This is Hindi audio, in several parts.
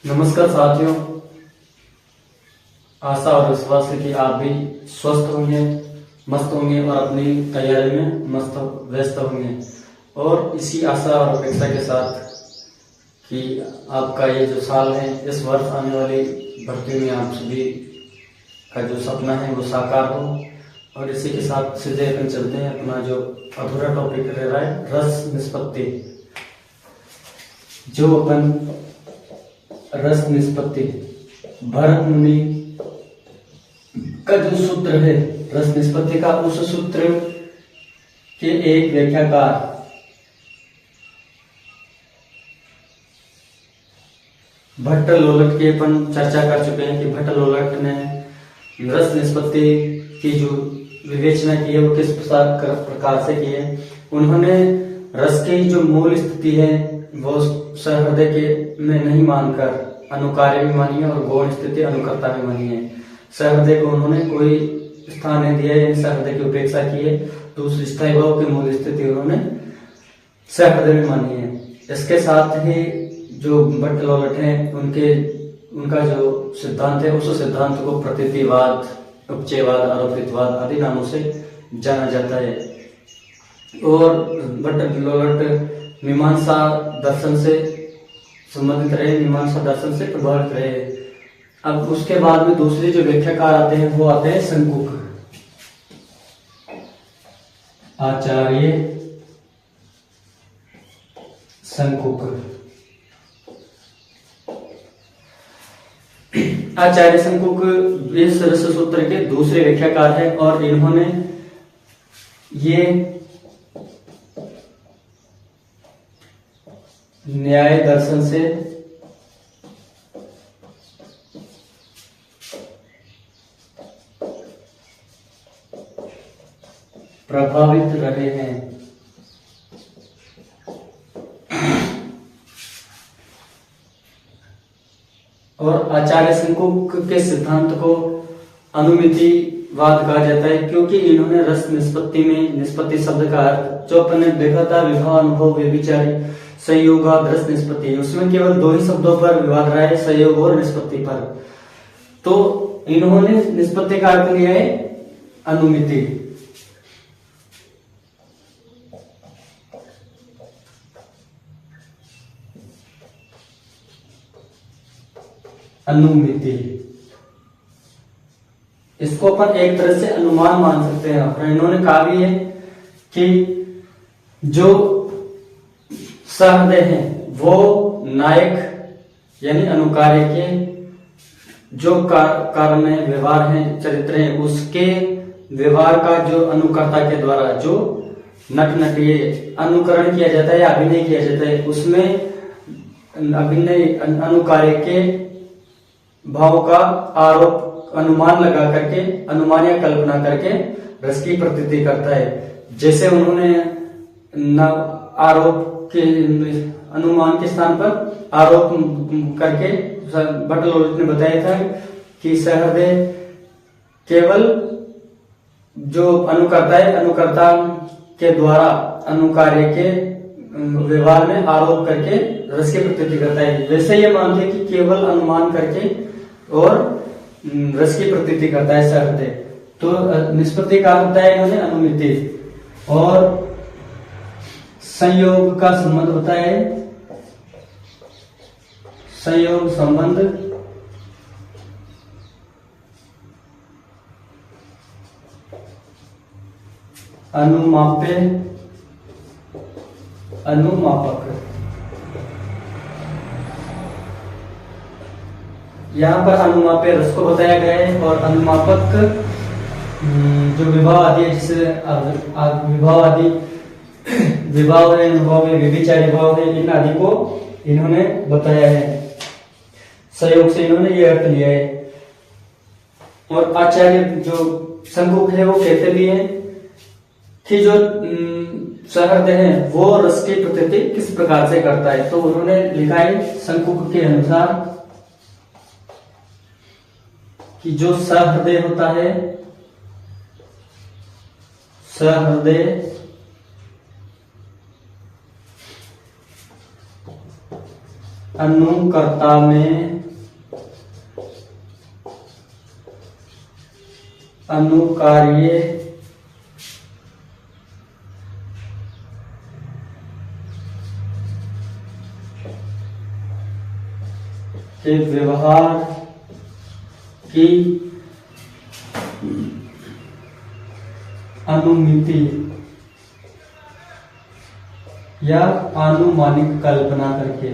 नमस्कार साथियों, आशा और विश्वास है कि आप भी स्वस्थ होंगे, मस्त होंगे और अपनी तैयारी में मस्त व्यस्त होंगे। और इसी आशा और अपेक्षा के साथ कि आपका ये जो साल है, इस वर्ष आने वाली भर्ती में आप सभी का जो सपना है वो साकार हो। और इसी के साथ सीधे अपन चलते हैं, अपना जो अधूरा टॉपिक रह रहा है रस निष्पत्ति। जो अपन रस निष्पत्ति भरत मुनि का जो सूत्र है रस निष्पत्ति का, उस सूत्र के एक व्याख्याकार भट्ट लोलट की अपन चर्चा कर चुके हैं कि भट्ट लोलट ने रस निष्पत्ति की जो विवेचना की है वो किस प्रकार से की है। उन्होंने रस की जो मूल स्थिति है वो सहृदय के में नहीं मानकर अनुकार्य भी मानी है और गौण स्थिति अनुकर्ता भी मानी है। सहृदय को उन्होंने कोई स्थान नहीं दिया है, सहृदय की उपेक्षा की है। दूसरी स्थायी भाव की मूल स्थिति उन्होंने सहृदय में मानी है। इसके साथ ही जो भट्ट लोलट है उनका जो सिद्धांत है उस सिद्धांत को प्रतीतिवाद, उपचयवाद, आरोपितवाद आदि नामों से जाना जाता है। और भट्ट लोलट मीमांसा दर्शन से संबंधित रहे, मीमांसा दर्शन से प्रभावित रहे। अब उसके बाद में दूसरे जो व्याख्याकार आते हैं वो आते हैं शंकुक, आचार्य शंकुक। आचार्य शंकुक इस रस सूत्र के दूसरे व्याख्याकार हैं और इन्होंने ये न्याय दर्शन से प्रभावित रहे हैं। और आचार्य शंकुक के सिद्धांत को अनुमितिवाद कहा जाता है, क्योंकि इन्होंने रस निष्पत्ति में निष्पत्ति शब्द का अर्थ जो अपन ने देखा था विवाह अनुभव व्यभिचारी संयोग रस निष्पत्ति, उसमें केवल दो ही शब्दों पर विवाद रहा है, संयोग और निष्पत्ति पर। तो इन्होंने निष्पत्ति का अर्थ लिया है अनुमिति। अनुमिति इसको अपन एक तरह से अनुमान मान सकते हैं। और इन्होंने कहा भी है कि जो सहृदय है वो नायक यानी अनुकार्य के जो कारण है, व्यवहार है, चरित्र है, उसके व्यवहार का जो अनुकर्ता के द्वारा जो नट नटिए अनुकरण किया जाता है या अभिनय किया जाता है, उसमें अभिनय अनुकार्य के भाव का आरोप अनुमान लगा करके, अनुमान या कल्पना करके रस की प्रतीति करता है। जैसे उन्होंने आरोप के अनुमान के स्थान पर आरोप करके भट्ट लोलट ने बताया था कि सहृदय केवल जो अनुकर्ता है, अनुकर्ता के द्वारा अनुकार्य के व्यवहार में आरोप करके रस की प्रतीति करता है। वैसे ये मानते कि केवल अनुमान करके और रस की प्रतीति करता है सहृदय। तो निष्पत्ति का होता है इन्होंने अनुमिति। और संयोग का संबंध होता है संयोग संबंध अनुमाप्य अनुमापक। यहाँ पर अनुमाप्य रस को बताया गया है और अनुमापक जो विवाह आदि है, जिसे विवाह आदि विभाव है, अनुभव है, व्यभिचारी भाव है, इन आदि को इन्होंने बताया है। सहयोग से इन्होंने ये अर्थ लिया है। और आचार्य जो शंकुक है वो कहते भी हैं कि जो सहृदय है वो रस की प्रतीति किस प्रकार से करता है। तो उन्होंने लिखा है शंकुक के अनुसार कि जो सहृदय होता है, सहृदय अनुकर्ता में अनुकार्य के व्यवहार की अनुमिति या आनुमानिक कल्पना करके,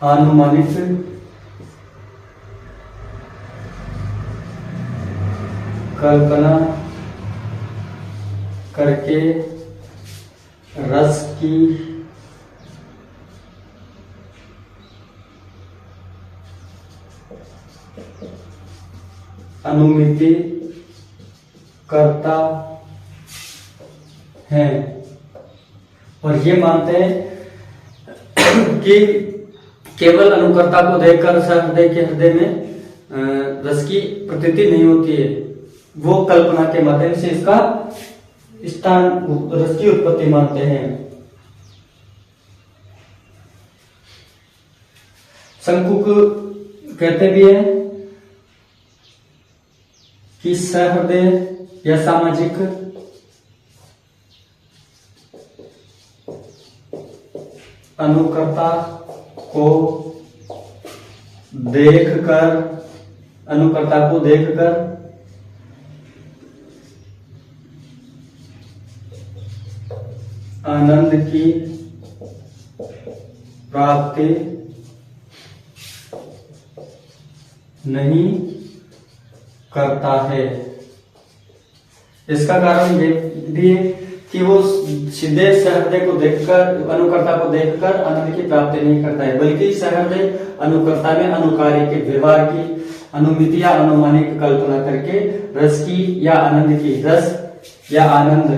अनुमानिक कल्पना करके रस की अनुमिति करता है। और ये मानते हैं कि केवल अनुकर्ता को देखकर सहृदय के हृदय में रस की प्रतीति नहीं होती है, वो कल्पना के माध्यम से इसका स्थान रस की उत्पत्ति मानते हैं। शंकुक कहते भी है कि सहृदय या सामाजिक अनुकर्ता को देखकर आनंद की प्राप्ति नहीं करता है। इसका कारण ये भी है कि वो सीधे सहृदय को देखकर, अनुकर्ता को देखकर आनंद की प्राप्ति नहीं करता है, बल्कि सहृदय अनुकर्ता में अनुकार्य के व्यवहार की अनुमिति या अनुमानिक कल्पना करके रस की या आनंद की, रस या आनंद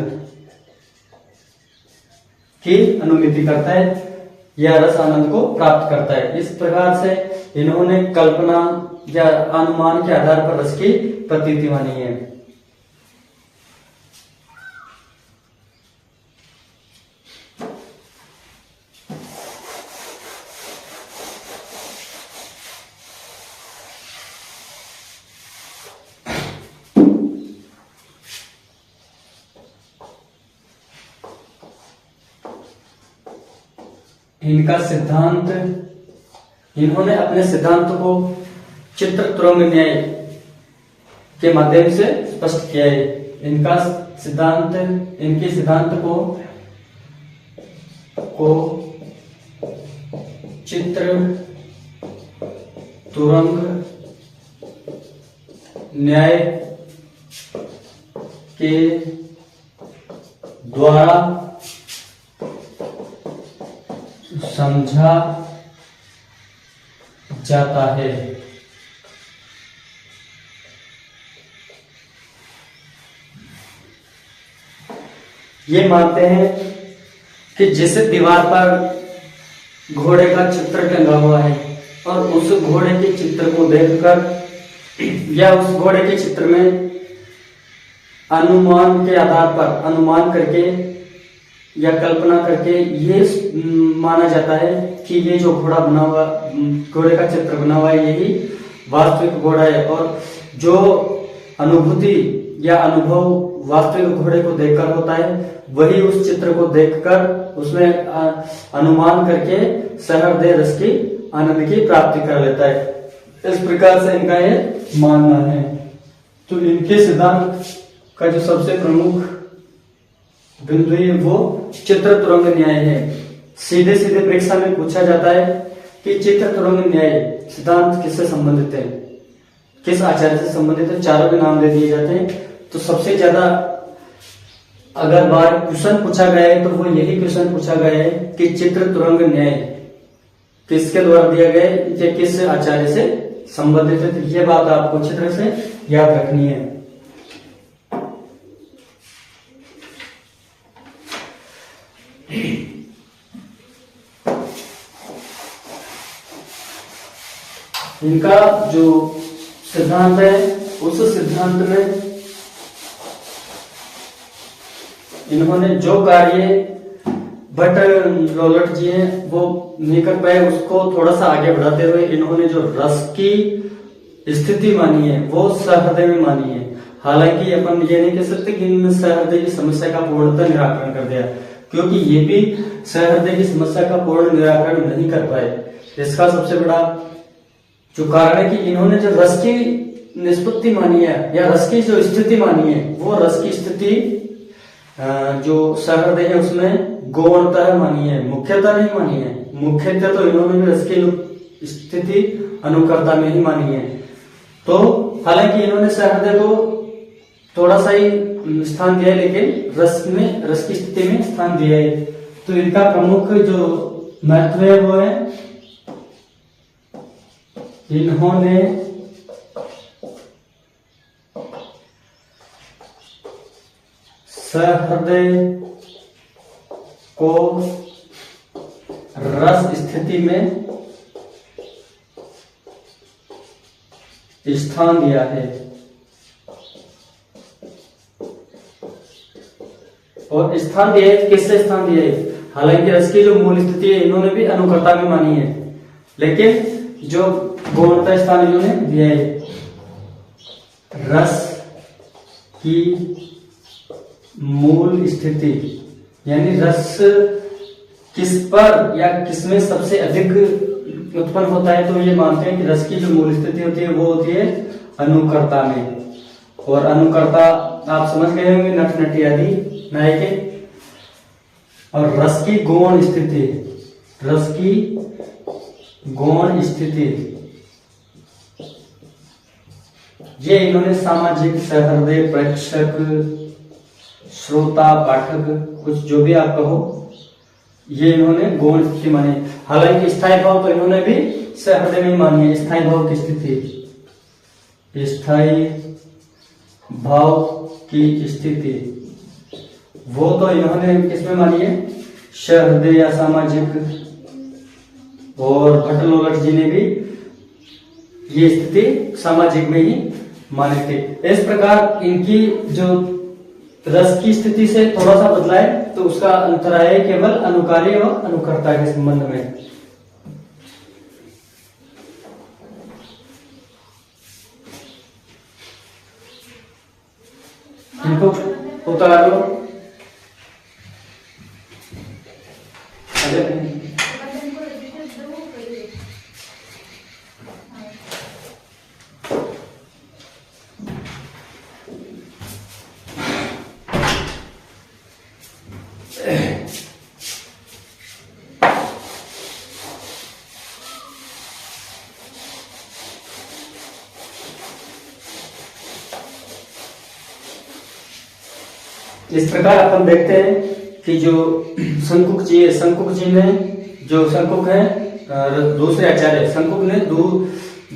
की अनुमिति करता है या रस आनंद को प्राप्त करता है। इस प्रकार से इन्होंने कल्पना या अनुमान के आधार पर रस की प्रतीति मानी है। इनका सिद्धांत, इन्होंने अपने सिद्धांत को चित्र तुरंग न्याय के माध्यम से स्पष्ट किया है। इनका सिद्धांत, इनके सिद्धांत को चित्र तुरंग न्याय के द्वारा समझा जाता है। ये मानते हैं कि जैसे दीवार पर घोड़े का चित्र टंगा हुआ है और उस घोड़े के चित्र को देखकर या उस घोड़े के चित्र में अनुमान के आधार पर अनुमान करके या कल्पना करके ये माना जाता है कि ये जो घोड़ा बना हुआ, घोड़े का चित्र बना हुआ है, यही वास्तविक घोड़ा है। और जो अनुभूति या अनुभव वास्तविक घोड़े को देखकर होता है, वही उस चित्र को देखकर उसमें अनुमान करके सहृदय रस की आनंद की प्राप्ति कर लेता है। इस प्रकार से इनका ये मानना है। तो इनके सिद्धांत का जो सबसे प्रमुख बिंदु है वो चित्र तुरंग न्याय है। सीधे सीधे परीक्षा में पूछा जाता है कि चित्र तुरंग न्याय सिद्धांत किससे संबंधित है, किस आचार्य से संबंधित है। चारों के नाम दे दिए जाते हैं। तो सबसे ज्यादा अगर बार क्वेश्चन पूछा गया है तो वो यही क्वेश्चन पूछा गया है कि चित्र तुरंग न्याय किसके द्वारा दिया गया है या किस आचार्य से संबंधित है। तो ये बात आपको अच्छी तरह से याद रखनी है। इनका जो सिद्धांत है उस सिद्धांत में इन्होंने जो कार्य भट्ट लोलट जी हैं वो नहीं कर पाए, उसको थोड़ा सा आगे बढ़ाते हुए इन्होंने जो रस की स्थिति मानी है वो सहृदय में मानी है। हालांकि अपन ये नहीं कह सकते कि इन्होंने सहृदय की समस्या का पूर्णतः निराकरण कर दिया, क्योंकि ये भी सहृदय की समस्या का पूर्ण निराकरण नहीं कर पाए। इसका सबसे बड़ा जो कारण है कि इन्होंने जो रस की निष्पत्ति मानी है या रस की जो स्थिति मानी है, वो रस की स्थिति जो सहृदय है उसमें गौणतः मानी है, मुख्यतः नहीं मानी है। मुख्यतः तो इन्होंने भी रस की स्थिति अनुकर्ता में ही मानी है। तो हालांकि इन्होंने सहृदय को थोड़ा सा ही स्थान दिया है, लेकिन रस की स्थिति में स्थान दिया है। तो इनका प्रमुख जो महत्व है वो है इन्होंने सहृदय को रस स्थिति में स्थान दिया है, और स्थान दिया है किससे स्थान दिया है? हालांकि रस की जो मूल स्थिति है इन्होंने भी अनुकर्ता में मानी है, लेकिन जो गौणता स्थान इन्होंने दिया है रस की मूल स्थिति, यानी रस किस पर या किसमें सबसे अधिक उत्पन्न होता है, तो ये मानते हैं कि रस की जो मूल स्थिति होती है वो होती है अनुकर्ता में। और अनुकर्ता आप समझ गए होंगे, नट नटी आदि नायके। और रस की गौण स्थिति, रस की गौण स्थिति ये इन्होंने सामाजिक, सहृदय, प्रेक्षक, श्रोता, पाठक, कुछ जो भी आप कहो, ये इन्होंने गौण स्थिति मानी। हालांकि स्थायी भाव तो इन्होंने भी सहृदय में मानी है। स्थायी भाव की स्थिति, स्थायी भाव की स्थिति वो तो इन्होंने किसमें मानी है? सहृदय या सामाजिक। और भट्ट लोलट जी ने भी ये स्थिति सामाजिक में ही मानी थी। इस प्रकार इनकी जो रस की स्थिति से थोड़ा सा बदला है, तो उसका अंतराय है केवल अनुकार्य और अनुकर्ता के संबंध में। इनको उतार लो। इस प्रकार अपन देखते हैं कि जो शंकुक जी है, शंकुक जी ने जो शंकुक है दूसरे आचार्य शंकुक ने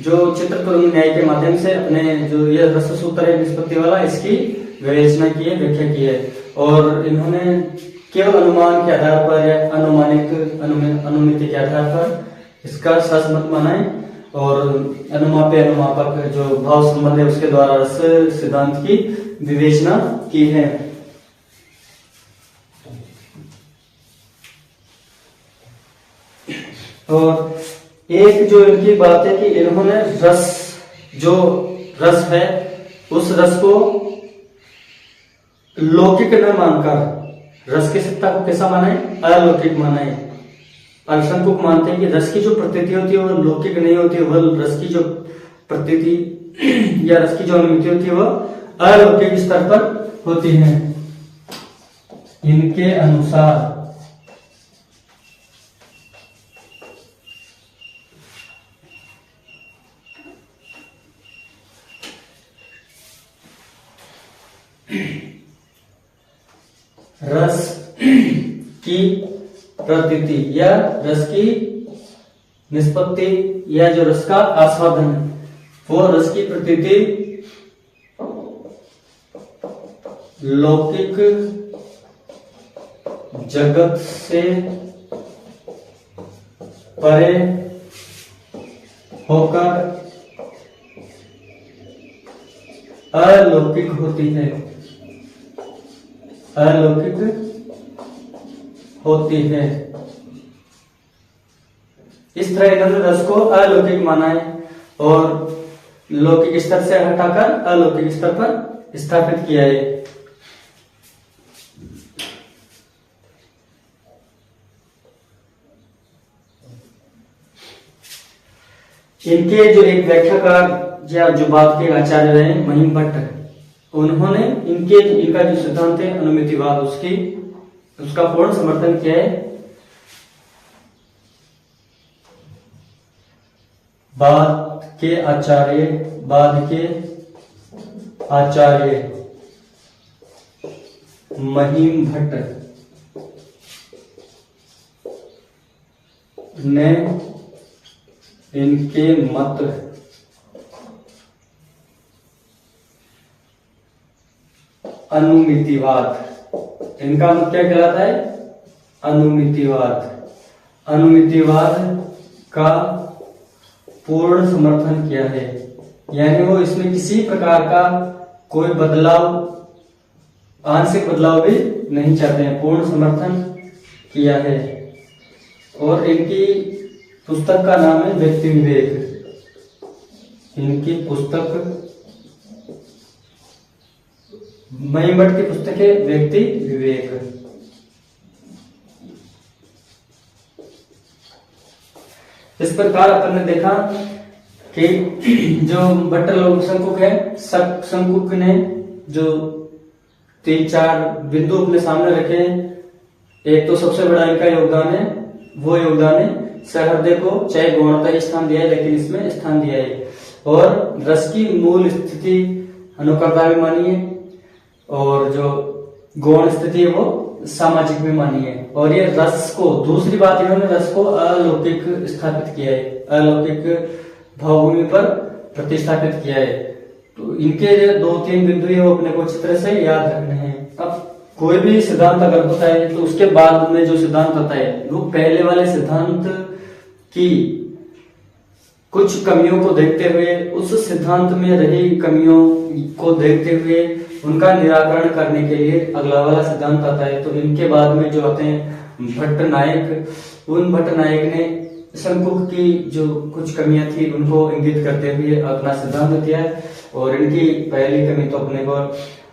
जो चित्रतुरंग न्याय के माध्यम से अपने जो यह रस सूत्र है निष्पत्ति वाला, इसकी विवेचना की है, व्याख्या की है। और इन्होंने केवल अनुमान के आधार पर या अनुमिति के आधार पर इसका शास्त्र माना है। और अनुमापे अनुमापक जो भाव संबंध है उसके द्वारा रस सिद्धांत की विवेचना की है। और एक जो इनकी बात है कि इन्होंने जो रस है उस रस को लौकिक न मानकर रस की सत्ता को कैसा माना है? अलौकिक माना है। शंकुक मानते हैं कि रस की जो प्रतीति होती है वो लौकिक नहीं होती है, वह रस की जो प्रतीति या रस की जो अनुभूति होती है वह अलौकिक स्तर पर होती है। इनके अनुसार रस की प्रतीति या रस की निष्पत्ति या जो रस का आस्वादन वो रस की प्रतीति लौकिक जगत से परे होकर अलौकिक होती है, अलौकिक होती है। इस तरह इन्होंने रस को अलौकिक माना है और लौकिक स्तर से हटाकर अलौकिक स्तर पर स्थापित किया है। इनके जो एक व्याख्याकार या जो बात के आचार्य रहे महिम भट्ट, उन्होंने इनका जो सिद्धांत है अनुमितिवाद उसका पूर्ण समर्थन किया है। बाद के आचार्य महिम भट्ट ने इनके मत अनुमितिवाद, इनका मत क्या कहलाता है? अनुमितिवाद का पूर्ण समर्थन किया है। यानी वो इसमें किसी प्रकार का कोई बदलाव, आंशिक बदलाव भी नहीं चाहते हैं, पूर्ण समर्थन किया है। और इनकी पुस्तक का नाम है व्यक्ति विवेक। इनकी पुस्तक महिम भट्ट की पुस्तक है व्यक्ति विवेक। इस प्रकार अपन ने देखा कि जो भट्ट लोक शंकुक है, शंकुक ने जो 3-4 बिंदु अपने सामने रखे हैं। एक तो सबसे बड़ा इनका योगदान है, वो योगदान है सहृदय को चाहे गौणता स्थान दिया है, लेकिन इसमें स्थान दिया है। और रस की मूल स्थिति अनुकर्ता में मानी है और जो गौण स्थिति है वो सामाजिक में मानी है। और ये रस को, दूसरी बात इन्होंने रस को अलौकिक स्थापित किया है, अलौकिक भावभूमि पर प्रतिस्थापित किया है। तो इनके जो 2-3 बिंदु है वो अपने को अच्छी तरह से याद रखने हैं। अब कोई भी सिद्धांत अगर होता है तो उसके बाद में जो सिद्धांत आता है वो पहले वाले सिद्धांत की कुछ कमियों को देखते हुए, उस सिद्धांत में रही कमियों को देखते हुए उनका निराकरण करने के लिए अगला वाला सिद्धांत आता है। तो इनके बाद में जो आते हैं भट्ट नायक, उन भट्ट नायक ने शंकुक की जो कुछ कमियां थी उनको इंगित करते हुए अपना सिद्धांत दिया है। और इनकी पहली कमी तो अपने को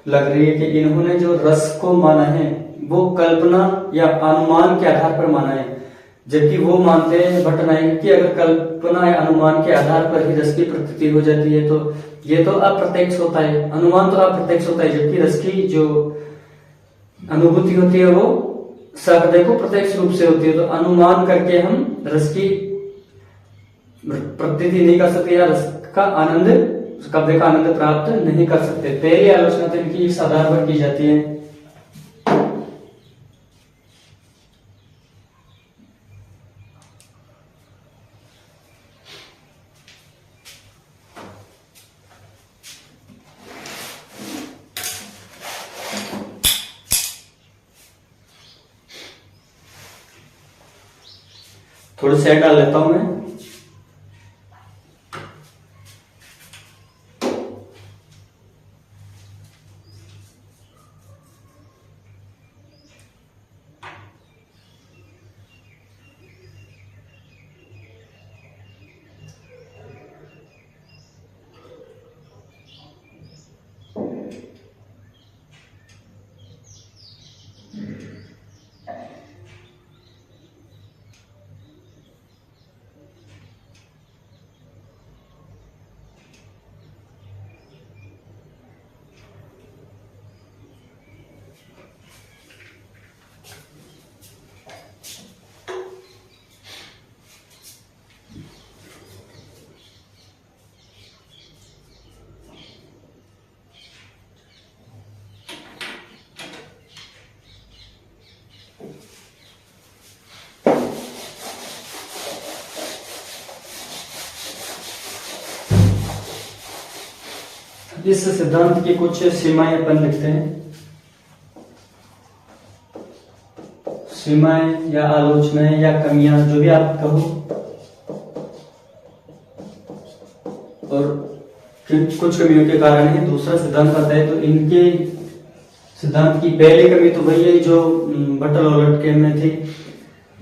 लग रही है कि इन्होंने जो रस को माना है वो कल्पना या अनुमान के आधार पर माना है, जबकि वो मानते हैं भट्ट नायक कि अगर कल्पना या अनुमान के आधार पर ही रस की प्रतीति हो जाती है तो ये तो अप्रत्यक्ष होता है, अनुमान तो अप्रत्यक्ष होता है, जबकि रस की जो अनुभूति होती है वो सहृदय को प्रत्यक्ष रूप से होती है। तो अनुमान करके हम रस की प्रतीति नहीं कर सकते या रस का आनंद, कब्जे का आनंद प्राप्त नहीं कर सकते। पहली आलोचना तो इनकी इस आधार पर की जाती है। थोड़ी सेट डाल लेता हूं मैं। इस सिद्धांत की कुछ सीमाएं अपन लिखते हैं। सीमाएं या आलोचनाएं या कमियां, जो भी आप कहो, और कुछ कमियों के कारण ही दूसरा सिद्धांत आता है। तो इनके सिद्धांत की पहली कमी तो वही है जो भट्ट के में थी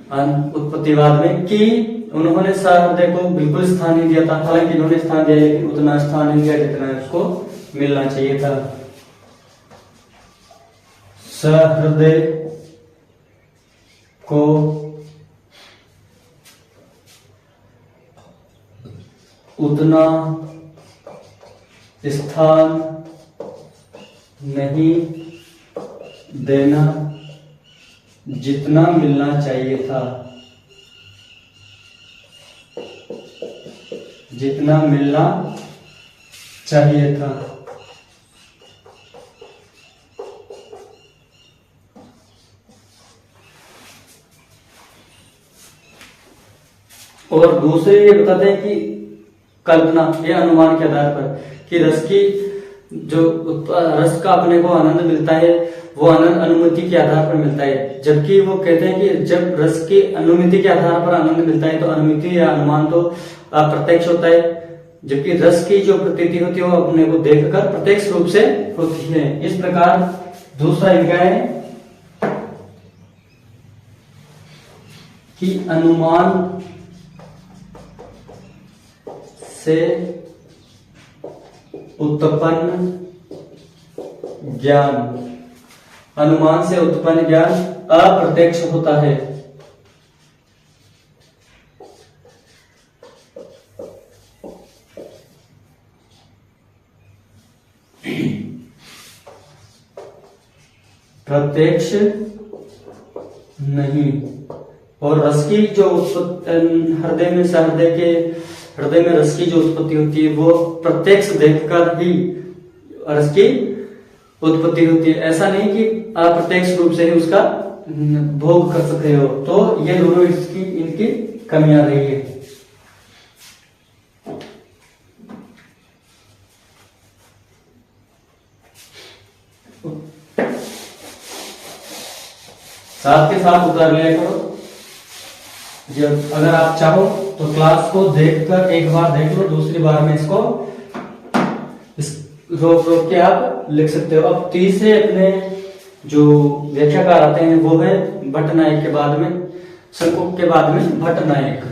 उत्पत्तिवाद में, कि उन्होंने सहृदय को बिल्कुल स्थान नहीं दिया था। हालांकि इन्होंने स्थान दिया लेकिन उतना स्थान नहीं दिया जितना उसको मिलना चाहिए था। सहृदय को उतना स्थान नहीं देना जितना मिलना चाहिए था, जितना मिलना चाहिए था। और दूसरे ये बताते हैं कि कल्पना या अनुमान के आधार पर कि रस की जो रस का अपने को आनंद मिलता है वो आनंद अनुमति के आधार पर मिलता है, जबकि वो कहते हैं कि जब रस की अनुमति के आधार पर आनंद मिलता है तो अनुमति या अनुमान तो अप्रत्यक्ष होता है, जबकि रस की जो प्रतीति होती है वो अपने को देखकर प्रत्यक्ष रूप से होती है। इस प्रकार दूसरा इनका है कि अनुमान से उत्पन्न ज्ञान, अनुमान से उत्पन्न ज्ञान अप्रत्यक्ष होता है। प्रत्यक्ष नहीं। और रस की जो हृदय में सहृदय के हृदय में रस की जो उत्पत्ति होती है वो प्रत्यक्ष देखकर ही रस की उत्पत्ति होती है। ऐसा नहीं कि आप प्रत्यक्ष रूप से ही उसका भोग कर सकते हो। तो ये दोनों इसकी इनकी कमियां रही है। साथ के साथ उतार लिया करो। जब अगर आप चाहो तो क्लास को देखकर एक बार देख लो, दूसरी बार में इसको रोक रोक के आप लिख सकते हो। अब तीसरे अपने जो व्याख्याकार आते हैं वो है भट्ट नायक के बाद में, शंकुक के बाद में भट्ट नायक।